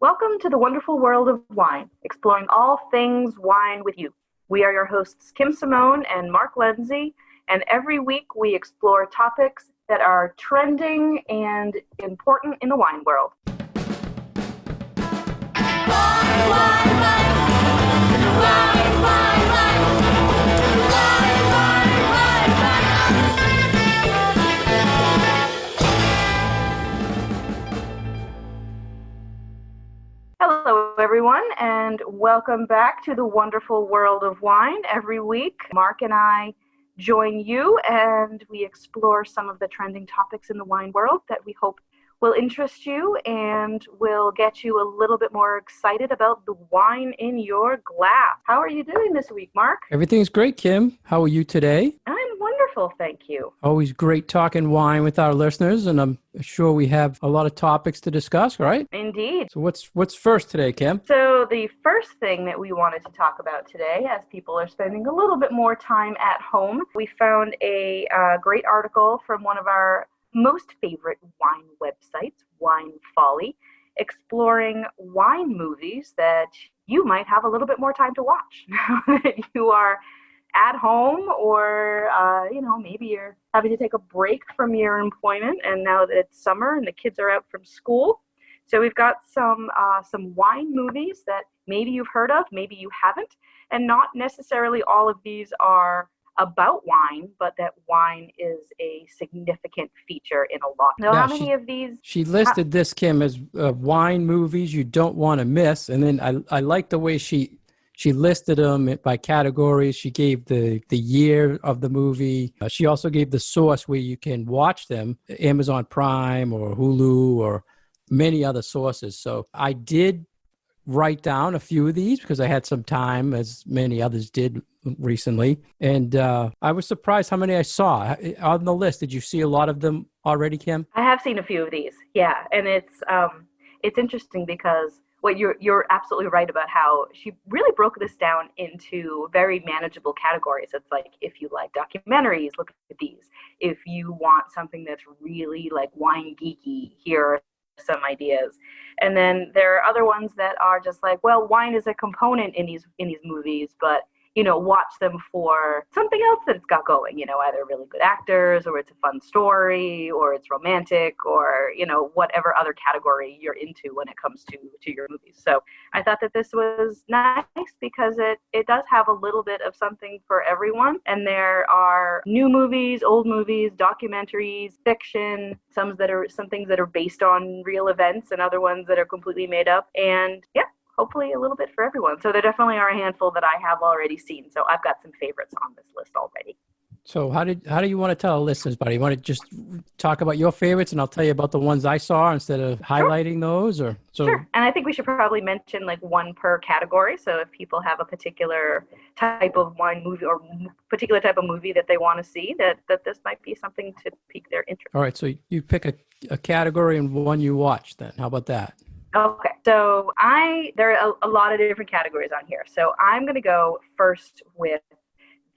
Welcome to the wonderful world of wine, exploring all things wine with you. We are your hosts, Kim Simone and Mark Lindsay, and every week we explore topics that are trending and important in the wine world. Hello, everyone, and welcome back to the wonderful world of wine. Every week, Mark and I join you, and we explore some of the trending topics in the wine world that we hope will interest you and will get you a little bit more excited about the wine in your glass. How are you doing this week, Mark? Everything's great, Kim. How are you today? I'm wonderful, thank you. Always great talking wine with our listeners, and I'm sure we have a lot of topics to discuss, right? Indeed. So what's first today, Kim? So the first thing that we wanted to talk about today, as people are spending a little bit more time at home, we found a great article from one of our most favorite wine websites, Wine Folly, exploring wine movies that you might have a little bit more time to watch now that you are at home, or maybe you're having to take a break from your employment, and now that it's summer and the kids are out from school. So we've got some wine movies that maybe you've heard of, maybe you haven't, and not necessarily all of these are about wine, but that wine is a significant feature in a lot. Now, how many of these? She listed this, Kim, as wine movies you don't want to miss, and then I like the way she listed them by categories. She gave the year of the movie. She also gave the source where you can watch them, Amazon Prime or Hulu or many other sources. So I did write down a few of these because I had some time, as many others did recently. And I was surprised how many I saw on the list. Did you see a lot of them already, Kim? I have seen a few of these, yeah. And it's interesting because you're absolutely right about how she really broke this down into very manageable categories. It's like, if you like documentaries, look at these. If you want something that's really like wine geeky, here are some ideas. And then there are other ones that are just like, well, wine is a component in these movies, but watch them for something else that it's got going, either really good actors, or it's a fun story, or it's romantic, or, whatever other category you're into when it comes to your movies. So I thought that this was nice because it does have a little bit of something for everyone. And there are new movies, old movies, documentaries, fiction, some things that are based on real events, and other ones that are completely made up. And yeah, hopefully a little bit for everyone. So there definitely are a handful that I have already seen. So I've got some favorites on this list already. So how do you want to tell our listeners about it? You want to just talk about your favorites and I'll tell you about the ones I saw instead of highlighting those? Or Sure. And I think we should probably mention like one per category. So if people have a particular type of wine movie or particular type of movie that they want to see, that this might be something to pique their interest. All right. So you pick a category and one you watch then. How about that? Okay, so there are a lot of different categories on here. So I'm going to go first with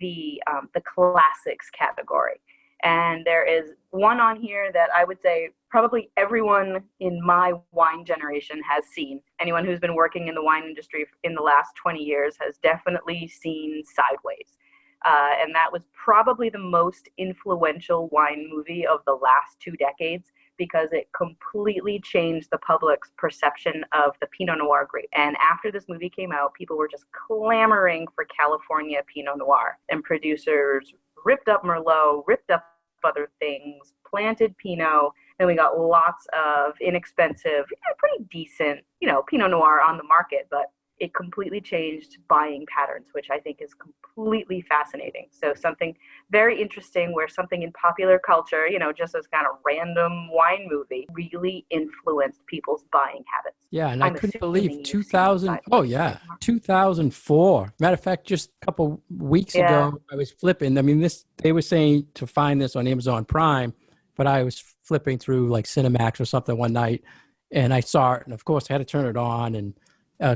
the classics category. And there is one on here that I would say probably everyone in my wine generation has seen. Anyone who's been working in the wine industry in the last 20 years has definitely seen Sideways. And that was probably the most influential wine movie of the last 2 decades, because it completely changed the public's perception of the Pinot Noir grape. And after this movie came out, people were just clamoring for California Pinot Noir. And producers ripped up Merlot, ripped up other things, planted Pinot, and we got lots of inexpensive, pretty decent, Pinot Noir on the market. But it completely changed buying patterns, which I think is completely fascinating. So something very interesting where something in popular culture, just as kind of random wine movie, really influenced people's buying habits. Yeah, and I couldn't believe 2000. Oh, yeah, 2004. Matter of fact, just a couple weeks ago, I was flipping. I mean, they were saying to find this on Amazon Prime, but I was flipping through like Cinemax or something one night, and I saw it, and of course I had to turn it on. And a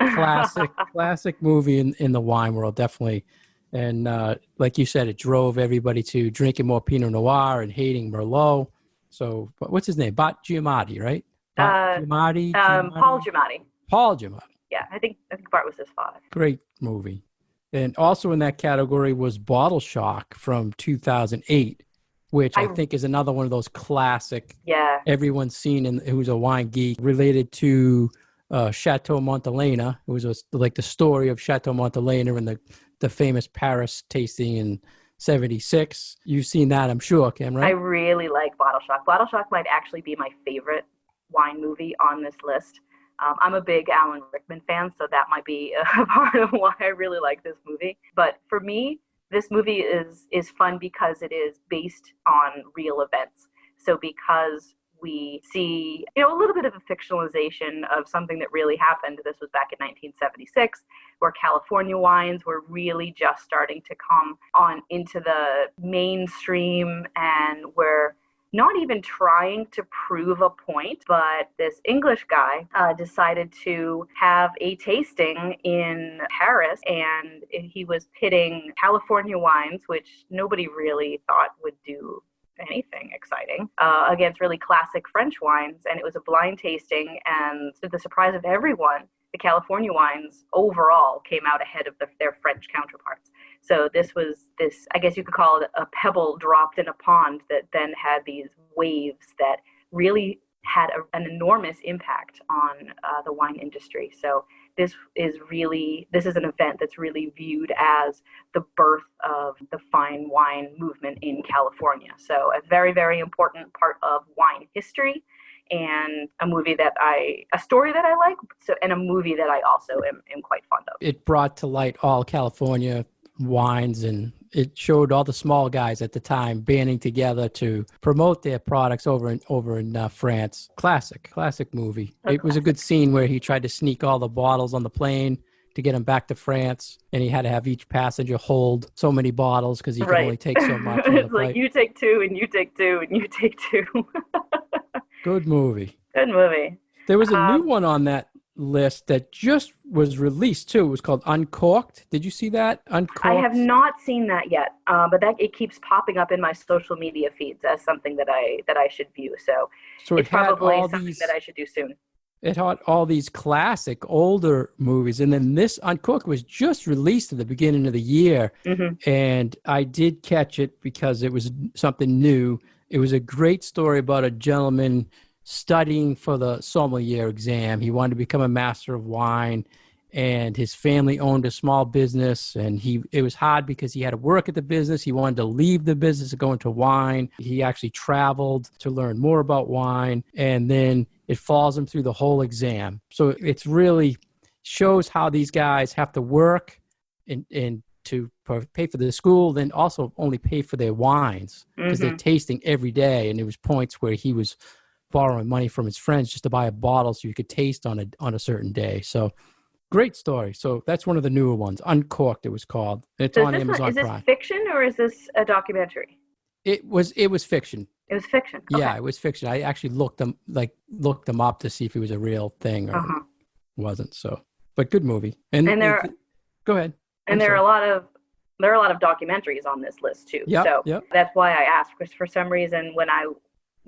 classic movie in the wine world, definitely. And like you said, it drove everybody to drinking more Pinot Noir and hating Merlot. So what's his name? Giamatti, right? Paul Giamatti. Paul Giamatti. Yeah, I think Bart was his father. Great movie. And also in that category was Bottle Shock from 2008, which I think is another one of those classic, everyone's seen and who's a wine geek, related to Chateau Montelena. It was like the story of Chateau Montelena and the famous Paris tasting in 76. You've seen that, I'm sure, Kim, right? I really like Bottle Shock. Bottle Shock might actually be my favorite wine movie on this list. I'm a big Alan Rickman fan, so that might be a part of why I really like this movie. But for me, this movie is fun because it is based on real events. So because we see, a little bit of a fictionalization of something that really happened. This was back in 1976, where California wines were really just starting to come on into the mainstream, and were not even trying to prove a point, but this English guy decided to have a tasting in Paris, and he was pitting California wines, which nobody really thought would do anything exciting, against really classic French wines. And it was a blind tasting, and to the surprise of everyone, the California wines overall came out ahead of their French counterparts. So this, I guess you could call it a pebble dropped in a pond that then had these waves that really had an enormous impact on the wine industry. So this is an event that's really viewed as the birth of the fine wine movement in California. So a very, very important part of wine history, and a story that I like, and a movie that I also am quite fond of. It brought to light all California wines, and it showed all the small guys at the time banding together to promote their products over in France. Classic movie. It was a good scene where he tried to sneak all the bottles on the plane to get them back to France, and he had to have each passenger hold so many bottles because he could only take so much. It's like, you take two, and you take two, and you take two. Good movie. There was a new one on that list that just was released too. It was called Uncorked. Did you see that? Uncorked? I have not seen that yet, but it keeps popping up in my social media feeds as something that I should view. So it's probably something that I should do soon. It had all these classic older movies, and then this Uncorked was just released at the beginning of the year, and I did catch it because it was something new. It was a great story about a gentleman studying for the sommelier exam. He wanted to become a master of wine, and his family owned a small business, and it was hard because he had to work at the business. He wanted to leave the business and go into wine. He actually traveled to learn more about wine, and then it follows him through the whole exam. So it's really shows how these guys have to work and to pay for the school, then also only pay for their wines because they're tasting every day. And there was points where he was borrowing money from his friends just to buy a bottle so you could taste on a certain day. So great story. So that's one of the newer ones. Uncorked, it was called. It's on Amazon Prime. Is this fiction or is this a documentary? It was fiction. It was fiction. Okay. Yeah, it was fiction. I actually looked them up to see if it was a real thing or it wasn't. So, but good movie. Go ahead. And there are a lot of documentaries on this list too. So that's why I asked, because for some reason when I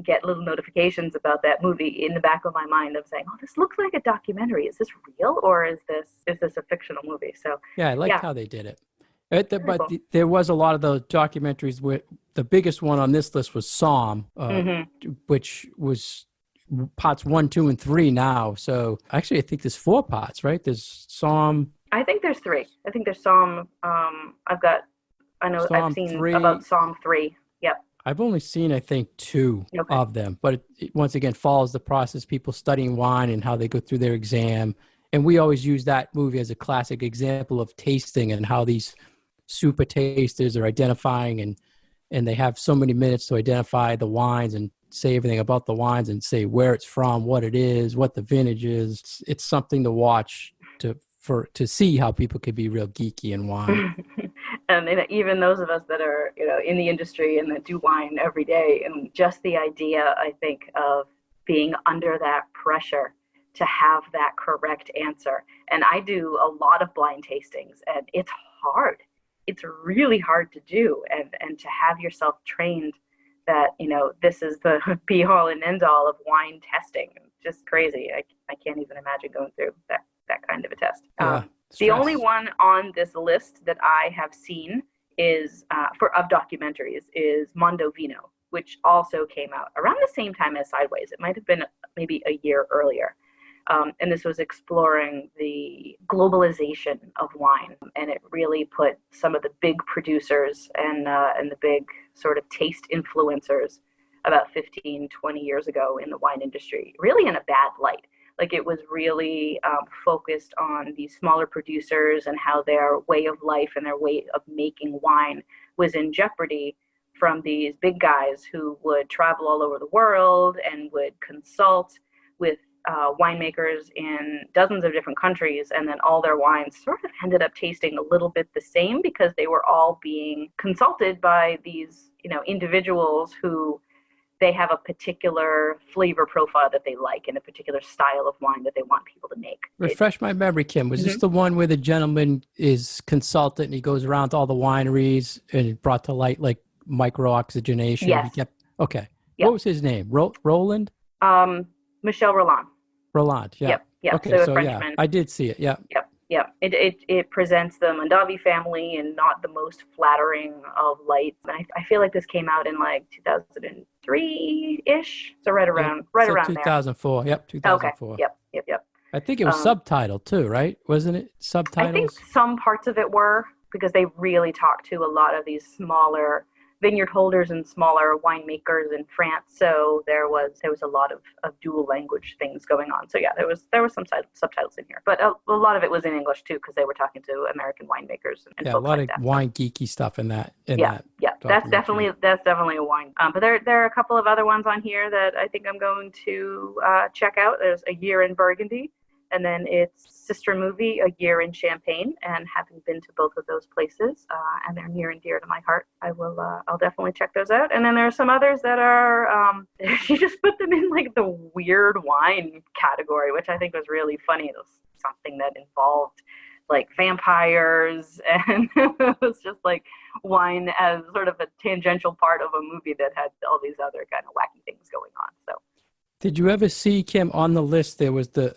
get little notifications about that movie, in the back of my mind I'm saying, oh, this looks like a documentary. Is this real or is this a fictional movie? So yeah, I liked how they did it. There was a lot of those documentaries where the biggest one on this list was Somm, which was parts 1, 2, and 3 now. So actually, I think there's 4 parts, right? There's Somm. I think there's 3. I think there's Somm. I've seen 3. About Somm 3. Yep. I've only seen, I think, 2 of them. But it once again follows the process, people studying wine and how they go through their exam. And we always use that movie as a classic example of tasting and how these super tasters are identifying and they have so many minutes to identify the wines and say everything about the wines and say where it's from, what it is, what the vintage is. It's something to watch to see how people could be real geeky in wine. And even those of us that are, in the industry and that do wine every day, and just the idea, I think, of being under that pressure to have that correct answer. And I do a lot of blind tastings, and it's hard. It's really hard to do, and to have yourself trained that, this is the be all and end all of wine testing. Just crazy. I can't even imagine going through that kind of a test. Yeah, the only stress. one on this list that I have seen is of documentaries is Mondo Vino, which also came out around the same time as Sideways. It might have been maybe a year earlier. And this was exploring the globalization of wine, and it really put some of the big producers and the big sort of taste influencers about 15, 20 years ago in the wine industry really in a bad light. Like, it was really focused on these smaller producers and how their way of life and their way of making wine was in jeopardy from these big guys who would travel all over the world and would consult with winemakers in dozens of different countries, and then all their wines sort of ended up tasting a little bit the same because they were all being consulted by these, individuals who they have a particular flavor profile that they like and a particular style of wine that they want people to make. Refresh my memory, Kim. Was this the one where the gentleman is consultant and he goes around to all the wineries and it brought to light like micro-oxygenation? Yes. Okay. Yep. What was his name? Roland? Michel Roland. Roland, yeah. Yep. Okay, so a so Frenchman. yeah, I did see it, yeah. Yep. It presents the Mondavi family in not the most flattering of lights. And I feel like this came out in like 2003-ish. So right around 2004. Yep, 2004. Okay. Yep. I think it was subtitled too, right? Wasn't it subtitles? I think some parts of it were, because they really talked to a lot of these smaller vineyard holders and smaller winemakers in France. So there was a lot of dual language things going on. So yeah, there was some subtitles in here, but a lot of it was in English too, because they were talking to American winemakers and yeah, folks a lot like of that. wine geeky stuff in that. Yeah. That's definitely a wine. But there are a couple of other ones on here that I think I'm going to check out. There's A Year in Burgundy, and then it's sister movie, A Year in Champagne. And having been to both of those places, and they're near and dear to my heart, I'll definitely check those out. And then there are some others that are, you just put them in like the weird wine category, which I think was really funny. It was something that involved like vampires, and it was just like wine as sort of a tangential part of a movie that had all these other kind of wacky things going on. So. Did you ever see, Kim, on the list there was the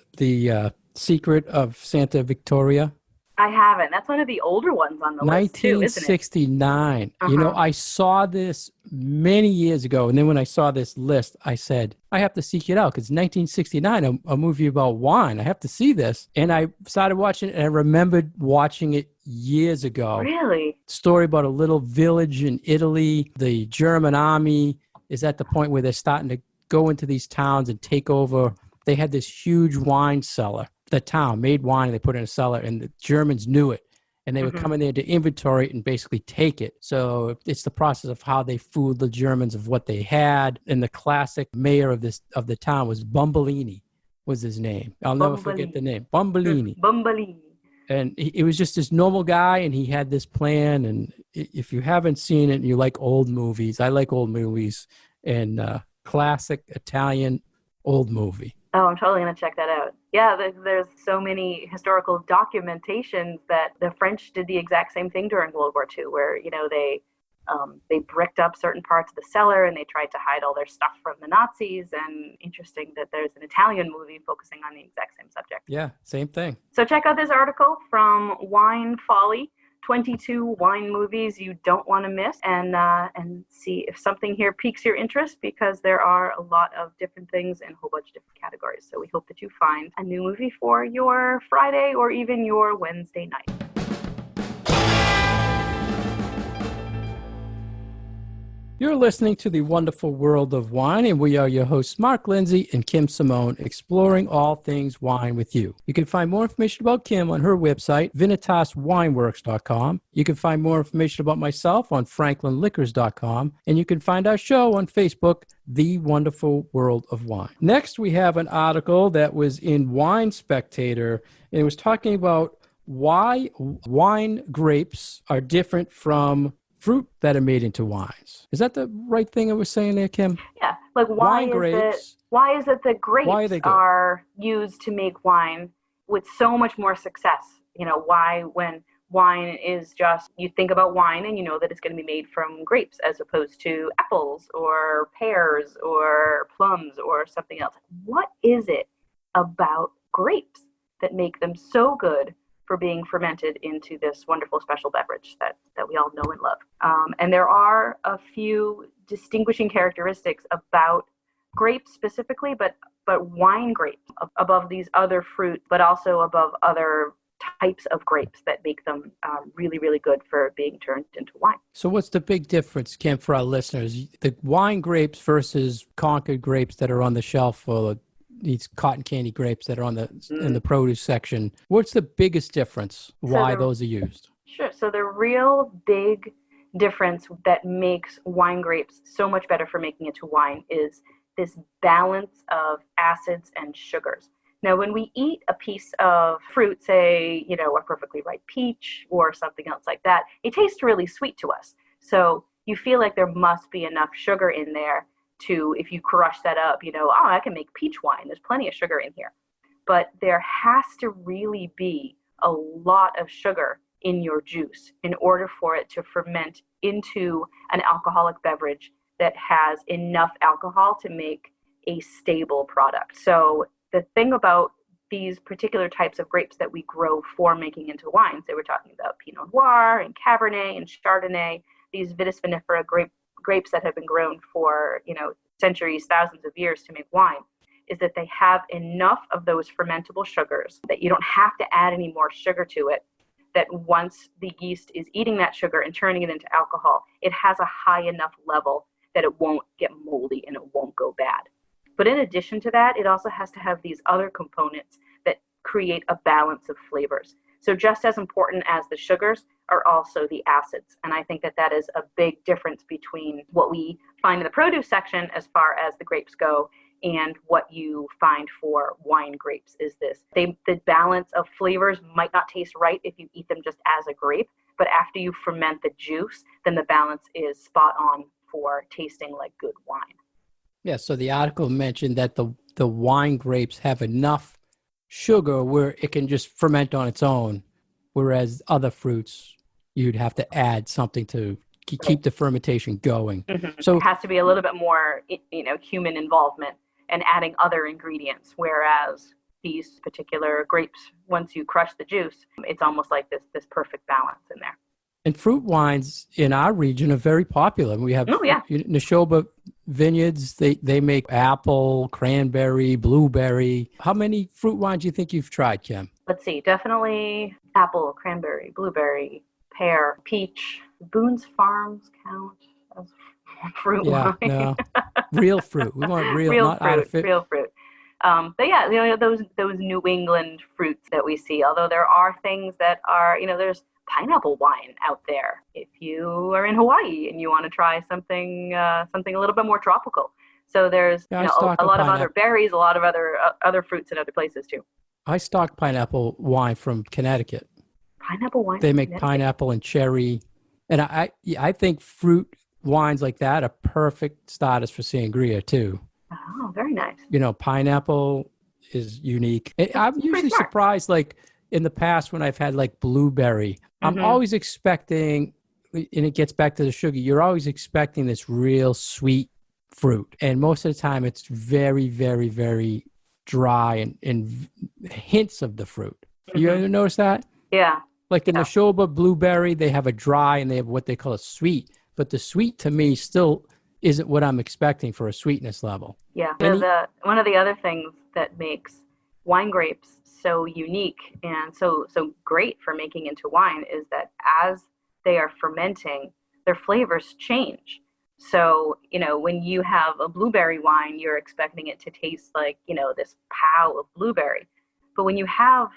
Secret of Santa Victoria? I haven't. That's one of the older ones on the list too, isn't it? 1969. I saw this many years ago, and then when I saw this list, I said, I have to seek it out because 1969, a movie about wine. I have to see this. And I started watching it, and I remembered watching it years ago. Really? Story about a little village in Italy. The German army is at the point where they're starting to go into these towns and take over. They had this huge wine cellar. The town made wine and they put it in a cellar, and the Germans knew it, and they would come in there to inventory it and basically take it. So it's the process of how they fooled the Germans of what they had. And the classic mayor of the town was Bombolini, was his name. I'll never forget the name. Bombolini. Bombolini. And it was just this normal guy, and he had this plan. And if you haven't seen it and you like old movies, I like old movies, and classic Italian old movie. Oh, I'm totally going to check that out. Yeah, there's so many historical documentations that the French did the exact same thing during World War II, where, they bricked up certain parts of the cellar and they tried to hide all their stuff from the Nazis. And interesting that there's an Italian movie focusing on the exact same subject. Yeah, same thing. So check out this article from Wine Folly. 22 wine movies you don't want to miss, and see if something here piques your interest, because there are a lot of different things in a whole bunch of different categories. So we hope that you find a new movie for your Friday or even your Wednesday night. You're listening to The Wonderful World of Wine, and we are your hosts, Mark Lindsay and Kim Simone, exploring all things wine with you. You can find more information about Kim on her website, VinitasWineworks.com. You can find more information about myself on FranklinLiquors.com, and you can find our show on Facebook, The Wonderful World of Wine. Next, we have an article that was in Wine Spectator, and it was talking about why wine grapes are different from fruit that are made into wines. Is that the right thing I was saying there, Kim? Yeah. Like why is it that grapes are used to make wine with so much more success? Why, when wine is just, you think about wine and you know that it's going to be made from grapes as opposed to apples or pears or plums or something else. What is it about grapes that make them so good for being fermented into this wonderful special beverage that we all know and love. And there are a few distinguishing characteristics about grapes specifically, but wine grapes above these other fruits, but also above other types of grapes that make them really, really good for being turned into wine. So what's the big difference, Kim, for our listeners? The wine grapes versus Concord grapes that are on the shelf, or these cotton candy grapes that are on in the produce section. What's the biggest difference? Why those are used? Sure. So the real big difference that makes wine grapes so much better for making into wine is this balance of acids and sugars. Now, when we eat a piece of fruit, say, a perfectly ripe peach or something else like that, it tastes really sweet to us. So you feel like there must be enough sugar in there to, if you crush that up, I can make peach wine. There's plenty of sugar in here. But there has to really be a lot of sugar in your juice in order for it to ferment into an alcoholic beverage that has enough alcohol to make a stable product. So the thing about these particular types of grapes that we grow for making into wines, they were talking about Pinot Noir and Cabernet and Chardonnay, these Vitis vinifera grapes that have been grown for, centuries, thousands of years to make wine, is that they have enough of those fermentable sugars that you don't have to add any more sugar to it, that once the yeast is eating that sugar and turning it into alcohol, it has a high enough level that it won't get moldy and it won't go bad. But in addition to that, it also has to have these other components that create a balance of flavors. So just as important as the sugars are also the acids. And I think that is a big difference between what we find in the produce section as far as the grapes go and what you find for wine grapes is this. The balance of flavors might not taste right if you eat them just as a grape, but after you ferment the juice, then the balance is spot on for tasting like good wine. Yeah, so the article mentioned that the wine grapes have enough sugar where it can just ferment on its own, whereas other fruits, you'd have to add something to keep the fermentation going. Mm-hmm. So it has to be a little bit more, human involvement and adding other ingredients, whereas these particular grapes, once you crush the juice, it's almost like this perfect balance in there. And fruit wines in our region are very popular. We have Neshoba vineyards. They make apple, cranberry, blueberry. How many fruit wines do you think you've tried, Kim? Let's see. Definitely apple, cranberry, blueberry, pear, peach. Boone's Farms count as fruit wine. No. Real fruit. We want real not fruit. artificial. Real fruit. But yeah, those New England fruits that we see. Although there are things that are, there's pineapple wine out there if you are in Hawaii and you want to try something a little bit more tropical. So there's a lot of other berries, a lot of other fruits in other places too. I stock pineapple wine from Connecticut. Pineapple wine. They make pineapple and cherry, and I think fruit wines like that are perfect starters for sangria too. Oh, very nice. Pineapple is unique. I'm usually surprised, like in the past when I've had like blueberry, I'm always expecting, and it gets back to the sugar, you're always expecting this real sweet fruit. And most of the time it's very, very, very dry and hints of the fruit. You ever notice that? Yeah. Like the Neshoba blueberry, they have a dry and they have what they call a sweet. But the sweet to me still isn't what I'm expecting for a sweetness level. Yeah. One of the other things that makes wine grapes so unique and so great for making into wine is that as they are fermenting, their flavors change. So, when you have a blueberry wine, you're expecting it to taste like, this pow of blueberry. But when you have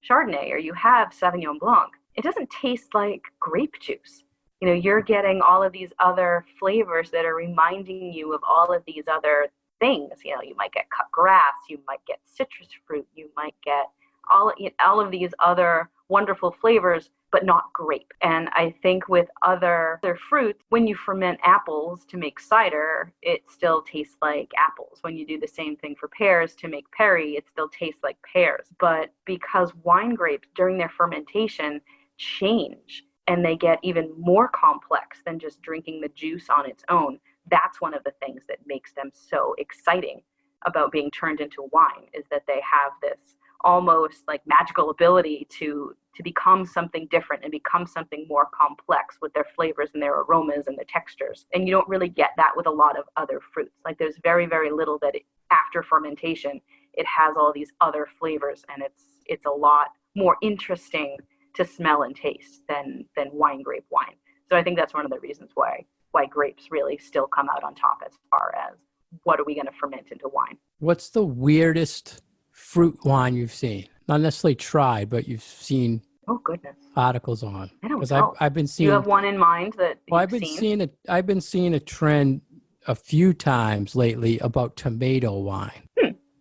Chardonnay or you have Sauvignon Blanc, it doesn't taste like grape juice. You're getting all of these other flavors that are reminding you of all of these other things. You might get cut grass, you might get citrus fruit, you might get all of these other wonderful flavors, but not grape. And I think with other fruits, when you ferment apples to make cider, it still tastes like apples. When you do the same thing for pears to make perry, it still tastes like pears. But because wine grapes during their fermentation change and they get even more complex than just drinking the juice on its own, that's one of the things that makes them so exciting about being turned into wine, is that they have this almost like magical ability to become something different and become something more complex with their flavors and their aromas and the textures. And you don't really get that with a lot of other fruits. Like there's very, very little that after fermentation, it has all these other flavors, and it's a lot more interesting to smell and taste than wine grape wine. So I think that's one of the reasons why grapes really still come out on top as far as what are we going to ferment into wine. What's the weirdest fruit wine you've seen? Not necessarily tried, but you've seen articles on. I don't know. I've been seeing. You have one in mind that I've been seeing a trend a few times lately about tomato wine.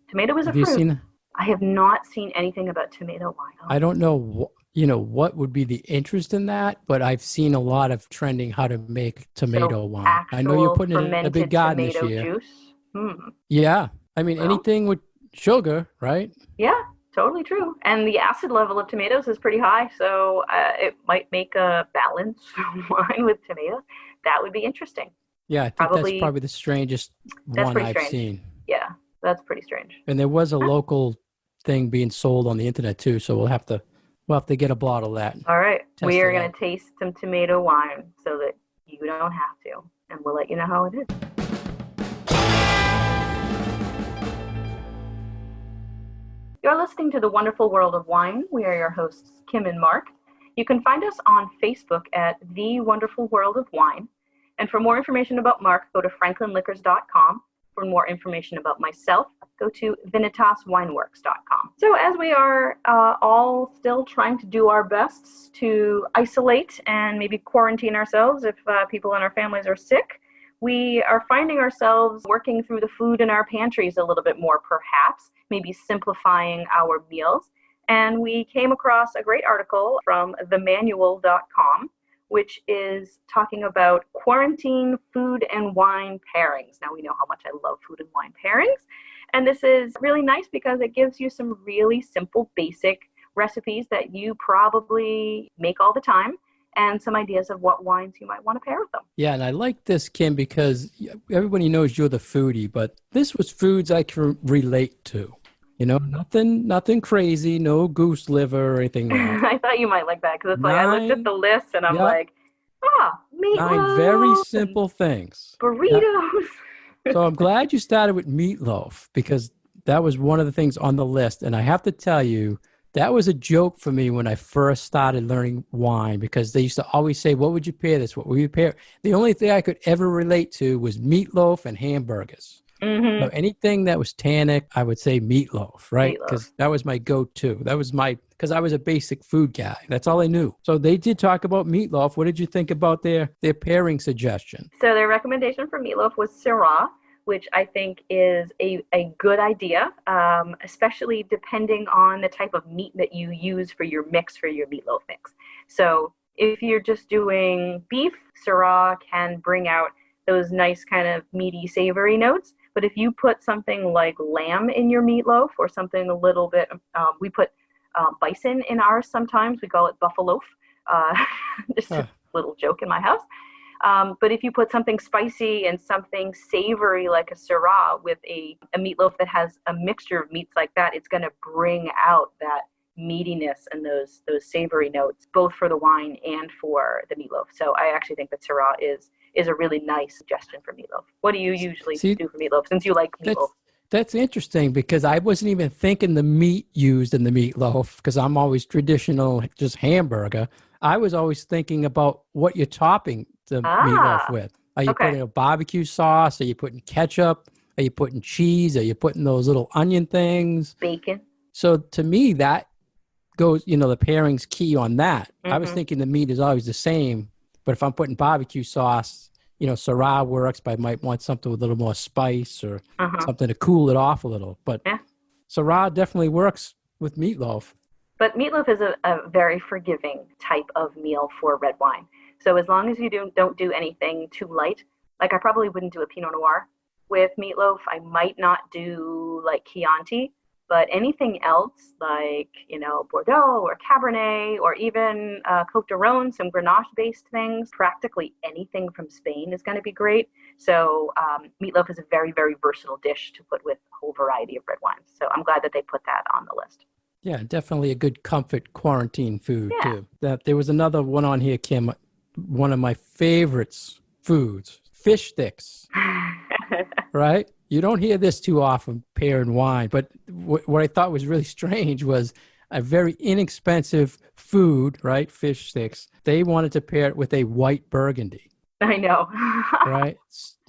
Tomato is a fruit. Have you seen? I have not seen anything about tomato wine. I don't know what would be the interest in that, but I've seen a lot of trending how to make tomato wine. I know you're putting it in a big garden this year. Juice? Yeah. I mean, anything with sugar, right? Yeah, totally true. And the acid level of tomatoes is pretty high, so it might make a balanced wine with tomatoes. That would be interesting. Yeah, I think that's probably the strangest one I've seen. Yeah, that's pretty strange. And there was a local thing being sold on the internet too, so we'll have to get a bottle of that. All right, we are going to taste some tomato wine so that you don't have to, and we'll let you know how it is. You're listening to The Wonderful World of Wine. We are your hosts, Kim and Mark. You can find us on Facebook at The Wonderful World of Wine. And for more information about Mark, go to franklinliquors.com. For more information about myself, go to vinitaswineworks.com. So as we are all still trying to do our best to isolate and maybe quarantine ourselves if people in our families are sick, we are finding ourselves working through the food in our pantries a little bit more, perhaps, maybe simplifying our meals. And we came across a great article from themanual.com, which is talking about quarantine food and wine pairings. Now, we know how much I love food and wine pairings. And this is really nice because it gives you some really simple, basic recipes that you probably make all the time, and some ideas of what wines you might want to pair with them. Yeah, and I like this, Kim, because everybody knows you're the foodie, but this was foods I can relate to. Nothing crazy, no goose liver or anything like that. I thought you might like that, because it's like I looked at the list and I'm like, meatloaf. 9 very simple things. Burritos. Yep. So I'm glad you started with meatloaf, because that was one of the things on the list. And I have to tell you, that was a joke for me when I first started learning wine, because they used to always say, what would you pair this? What would you pair? The only thing I could ever relate to was meatloaf and hamburgers. Mm-hmm. So anything that was tannic, I would say meatloaf, right? Because that was my go-to. Because I was a basic food guy. That's all I knew. So they did talk about meatloaf. What did you think about their pairing suggestion? So their recommendation for meatloaf was Syrah, which I think is a good idea, especially depending on the type of meat that you use for your meatloaf mix. So if you're just doing beef, Syrah can bring out those nice kind of meaty, savory notes. But if you put something like lamb in your meatloaf, or something a little bit, we put bison in ours sometimes. We call it buffalo. Just a little joke in my house. But if you put something spicy and something savory like a Syrah with a meatloaf that has a mixture of meats like that, it's going to bring out that meatiness and those savory notes, both for the wine and for the meatloaf. So I actually think that Syrah is a really nice suggestion for meatloaf. What do you usually do for meatloaf, since you like meatloaf? That's interesting, because I wasn't even thinking the meat used in the meatloaf, because I'm always traditional, just hamburger. I was always thinking about what you're topping the meatloaf with. Are you putting a barbecue sauce? Are you putting ketchup? Are you putting cheese? Are you putting those little onion things? Bacon. So to me, that goes, the pairing's key on that. Mm-hmm. I was thinking the meat is always the same, but if I'm putting barbecue sauce, Syrah works, but I might want something with a little more spice or something to cool it off a little. But Syrah definitely works with meatloaf. But meatloaf is a very forgiving type of meal for red wine. So as long as you don't do anything too light, like I probably wouldn't do a Pinot Noir with meatloaf. I might not do like Chianti But anything else like, Bordeaux or Cabernet or even Cote de Rhone, some Grenache-based things, practically anything from Spain is going to be great. So meatloaf is a very, very versatile dish to put with a whole variety of red wines. So I'm glad that they put that on the list. Yeah, definitely a good comfort quarantine food Yeah. too. There was another one on here, Kim, one of my favorites foods, fish sticks, right? You don't hear this too often, pear and wine, but what I thought was really strange was a very inexpensive food, right? Fish sticks. They wanted to pair it with a white Burgundy. I know. Right?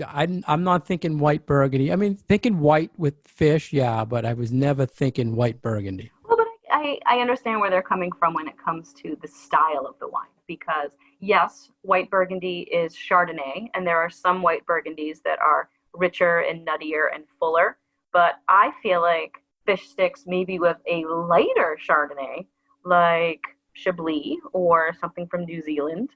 I'm not thinking white Burgundy. I mean, thinking white with fish, yeah, but I was never thinking white Burgundy. Well, but I understand where they're coming from when it comes to the style of the wine, because yes, white Burgundy is Chardonnay, and there are some white Burgundies that are richer and nuttier and fuller. But I feel like fish sticks maybe with a lighter Chardonnay, like Chablis or something from New Zealand,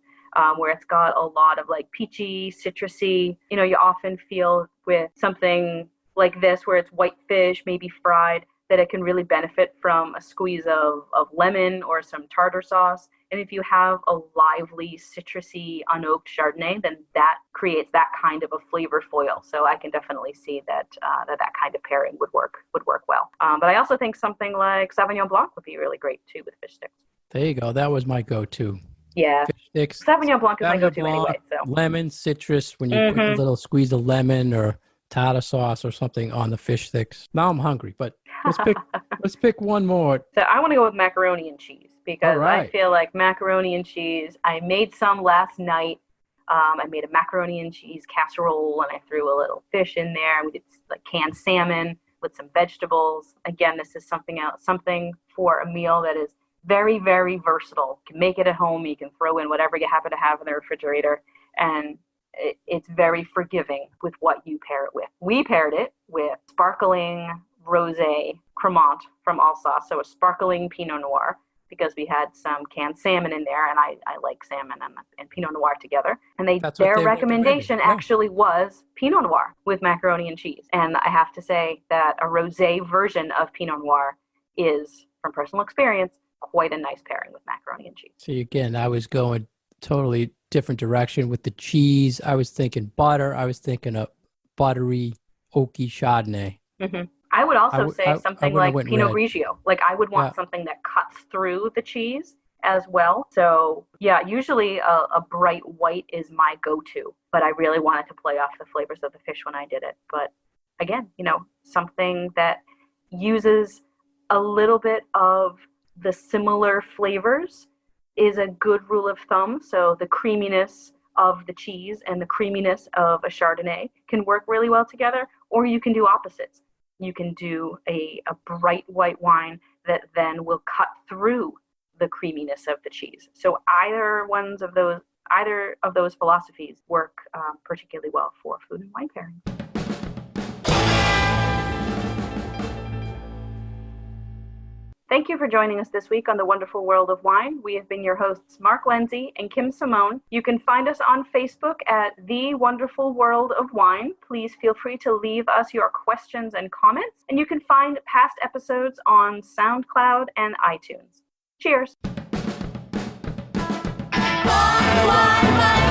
where it's got a lot of like peachy, citrusy. You often feel with something like this, where it's white fish, maybe fried, that it can really benefit from a squeeze of lemon or some tartar sauce. And if you have a lively, citrusy, unoaked Chardonnay, then that creates that kind of a flavor foil. So I can definitely see that that kind of pairing would work well. But I also think something like Sauvignon Blanc would be really great too with fish sticks. There you go. That was my go-to. Yeah. Fish sticks. Sauvignon Blanc is my Sauvignon go-to Blanc, anyway. So lemon, citrus, when you put a little squeeze of lemon or tartar sauce or something on the fish sticks. Now I'm hungry, but let's pick one more. So I want to go with macaroni and cheese, because right. I feel like macaroni and cheese, I made some last night. I made a macaroni and cheese casserole, and I threw a little fish in there, and we did like canned salmon with some vegetables. Again, this is something for a meal that is very, very versatile. You can make it at home. You can throw in whatever you happen to have in the refrigerator, and it's very forgiving with what you pair it with. We paired it with sparkling rosé Cremant from Alsace, so a sparkling Pinot Noir, because we had some canned salmon in there, and I like salmon and Pinot Noir together. And their recommendation actually was Pinot Noir with macaroni and cheese. And I have to say that a rosé version of Pinot Noir is, from personal experience, quite a nice pairing with macaroni and cheese. See, again, I was going totally different direction with the cheese. I was thinking butter. I was thinking a buttery, oaky Chardonnay. Mm-hmm. I would also say something like Pinot Grigio. Like I would want something that cuts through the cheese as well. So yeah, usually a bright white is my go-to, but I really wanted to play off the flavors of the fish when I did it. But again, something that uses a little bit of the similar flavors is a good rule of thumb. So the creaminess of the cheese and the creaminess of a Chardonnay can work really well together, or you can do opposites. You can do a bright white wine that then will cut through the creaminess of the cheese. So either of those philosophies work particularly well for food and wine pairing. Thank you for joining us this week on The Wonderful World of Wine. We have been your hosts, Mark Lindsay and Kim Simone. You can find us on Facebook at The Wonderful World of Wine. Please feel free to leave us your questions and comments. And you can find past episodes on SoundCloud and iTunes. Cheers. Wine, wine, wine.